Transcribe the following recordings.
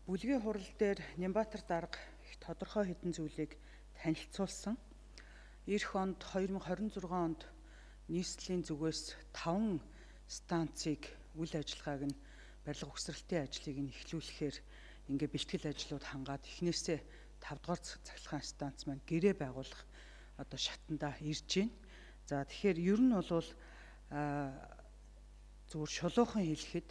Бүлгийн хурал дээр Нямбатар дарга их тодорхой хэдэн зүйлийг танилцуулсан. Ирэх онд 2026 онд нийслэлийн зүгээс 5 станцыг үйл ажиллагааг нь барилга угсралтын ажлыг нь эхлүүлэхээр ингээ бэлтгэл ажлууд хангаад эхнээсээ 5 дугаар цахилгаан станц маань гэрээ байгуулах одоо шатандаа ирж байна. За тэгэхээр ер нь бол зүгээр шулуухан хэлэхэд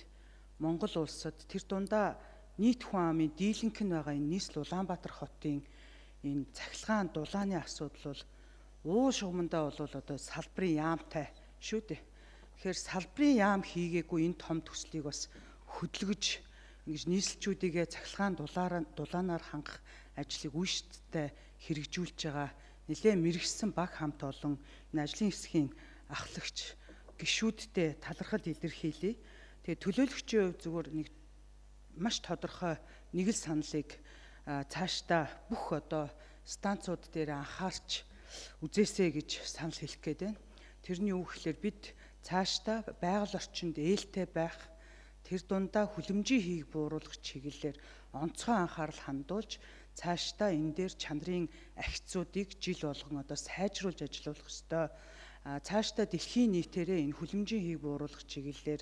Монгол улсад тэр дундаа нийт хүн амын дийлэнх нь байгаа энэ нийслэл Улаанбаатар хотын энэ цахилгаан дулааны асуудал бол уу шугамдаа бол одоо салбарын яамтай шүү дээ. Тэгэхээр салбарын яам хийгээгүй энэ том төслийг бас хөдөлгөж ингэж нийслэлчүүдийгээ цахилгаан дулаанаар хангах ажлыг үйлчлэлтэй хэрэгжүүлж байгаа нэлээд мэрэгсэн баг хамт олон энэ ажлын хэсгийн ахлагч гишүүдтэй талархал илэрхийлье. Тэгээ төлөөлөгчийн хувьд зүгээр нэг маш тодорхой нэг л саналыг цаашдаа бүх одоо станцууд дээр анхаарч үзээсэй гэж санал хэлэх гээд байна. Тэрний үг гэхээр бид цаашдаа байгаль орчинд ээлтэй байх, тэр дундаа хүлэмжийн хийг бууруулах чиглэлээр онцгой анхаарал хандуулж цаашдаа энэ дээр чанарын ахицуудыг жил болгон одоо сайжруулж ажиллах ёстой. Цаашдаа дэлхийн нийтээрээ энэ хүлэмжийн хийг бууруулах чиглэлээр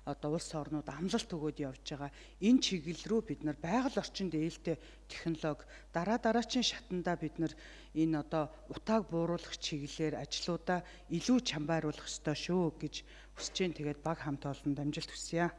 одоо улс орнууд амлалт өгөөд явж байгаа энэ чиглэл рүү бид нар байгаль орчинд ээлтэй технологи дараагийн шатандаа бид нар энэ одоо утааг бууруулах чиглэлээр ажлуудаа илүү чамбайруулах ёстой шүү гэж хүсэж байна. Тэгээд баг хамт олонд амжилт хүсье.